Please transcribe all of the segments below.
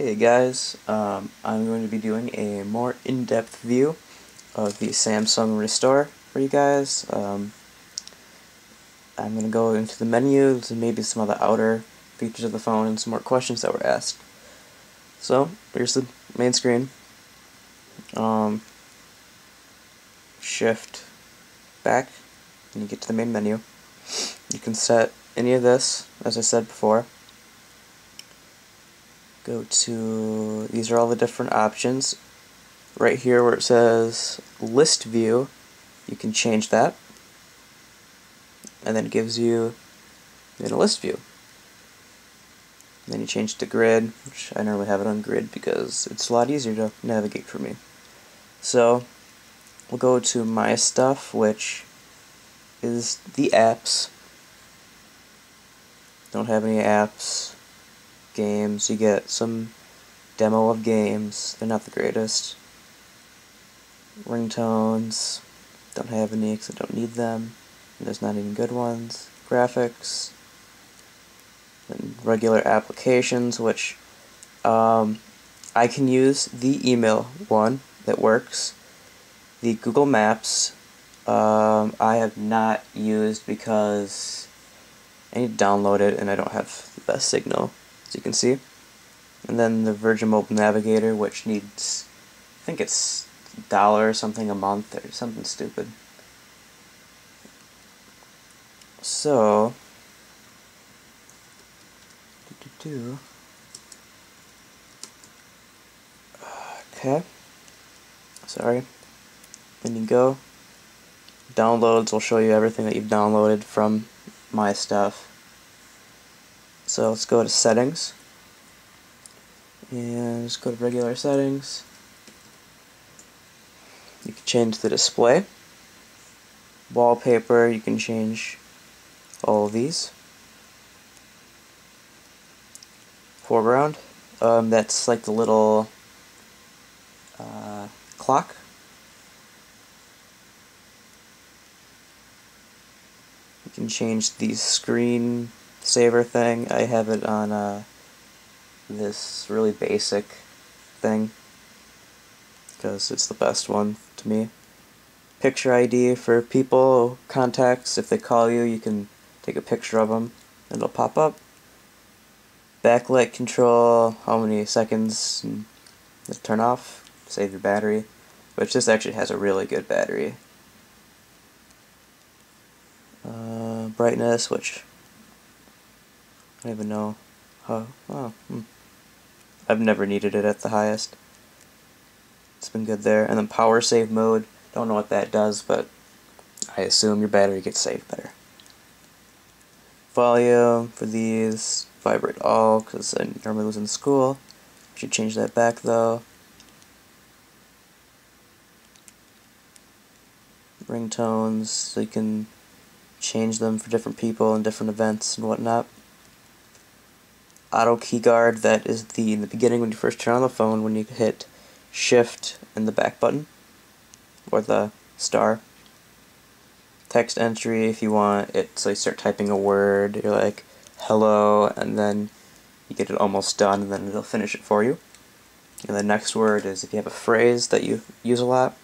Hey guys, I'm going to be doing a more in-depth view of the Samsung Restore for you guys. I'm going to go into the menus and maybe some of the outer features of the phone and some more questions that were asked. So, here's the main screen. Shift back and you get to the main menu. You can set any of this, as I said before. Go to, these are all the different options. Right here where it says list view, you can change that, and then it gives you in a list view. And then you change to grid, which I normally have it on grid because it's a lot easier to navigate for me. So we'll go to my stuff, which is the apps. Don't have any apps. Games, you get some demo of games, they're not the greatest. Ringtones, don't have any because I don't need them. There's not even good ones. Graphics, and regular applications, which I can use the email one that works. The Google Maps I have not used because I need to download it and I don't have the best signal, as you can see. And then the Virgin Mobile Navigator, which needs, I think it's $1 or something a month or something stupid. So, okay, sorry. Then you go, downloads will show you everything that you've downloaded from my stuff. So let's go to settings, and just go to regular settings. You can change the display. Wallpaper, you can change all of these. Foreground, that's like the little clock. You can change the screen saver thing. I have it on this really basic thing because it's the best one to me. Picture ID for people, contacts, if they call you, you can take a picture of them and it'll pop up. Backlight control, how many seconds to turn off, save your battery, which this actually has a really good battery. Brightness, which I don't even know how. I've never needed it at the highest. It's been good there. And then power save mode, don't know what that does, but I assume your battery gets saved better. Volume for these, vibrate all, because I normally was in school. I should change that back though. Ringtones, so you can change them for different people and different events and whatnot. Auto key guard, that is in the beginning when you first turn on the phone, when you hit shift and the back button, or the star. Text entry, if you want it, so you start typing a word, you're like, hello, and then you get it almost done, and then it'll finish it for you. And the next word is if you have a phrase that you use a lot.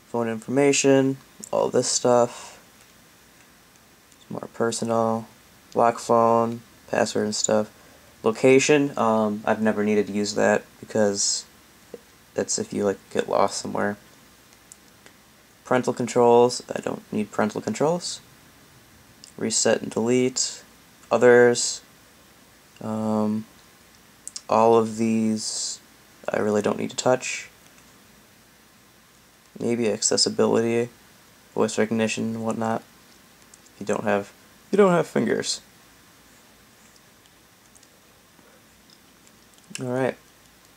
Phone information, all this stuff. It's more personal. Lock phone, password and stuff. Location, I've never needed to use that because that's if you like get lost somewhere. Parental controls, I don't need parental controls. Reset and delete. Others, all of these I really don't need to touch. Maybe accessibility, voice recognition, and whatnot. You don't have fingers. Alright,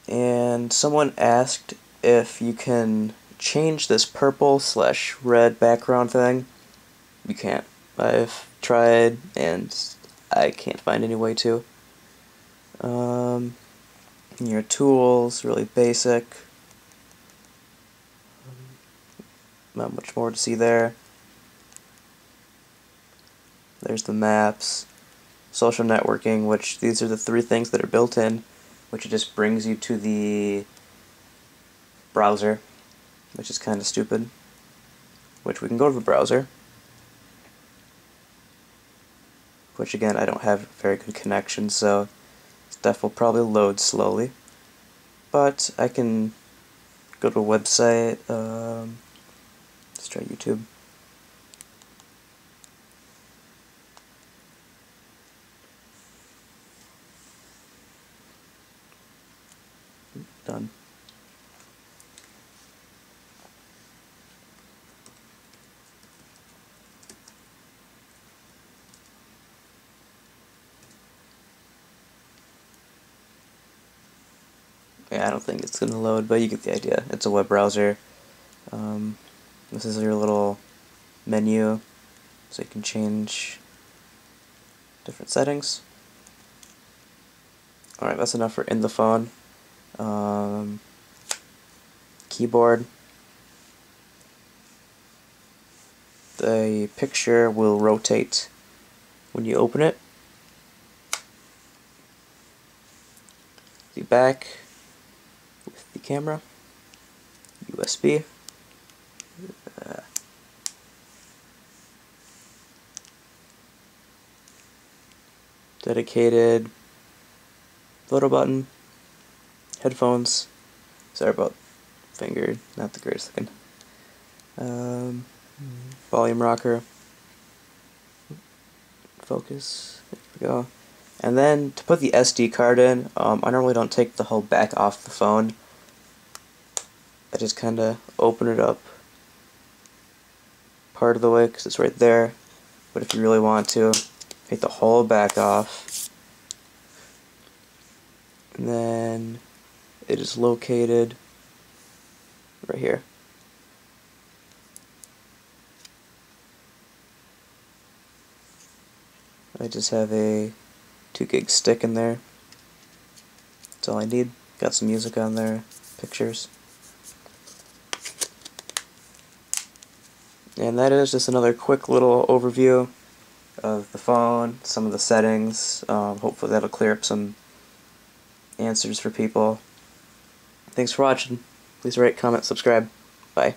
and someone asked if you can change this purple/red background thing. You can't. I've tried and I can't find any way to. Your tools, really basic. Not much more to see there. There's the maps. social networking, which these are the three things that are built in, which it just brings you to the browser, which is kind of stupid, which we can go to the browser, which again, I don't have very good connection, so stuff will probably load slowly, but I can go to a website. Let's try YouTube. Done. Yeah, I don't think it's going to load, but you get the idea. It's a web browser. This is your little menu, so you can change different settings. Alright, that's enough for in the phone. Keyboard. The picture will rotate when you open it. The back with the camera. USB. Dedicated photo button. Headphones. Sorry about finger, not the greatest looking. Volume rocker. Focus. There we go. And then to put the SD card in, I normally don't take the whole back off the phone. I just kind of open it up part of the way because it's right there. But if you really want to, take the whole back off. And then it is located right here. I just have a 2 gig stick in there. That's all I need. Got some music on there, pictures. And that is just another quick little overview of the phone, some of the settings. Hopefully that'll clear up some answers for people. Thanks for watching. Please rate, comment, subscribe. Bye.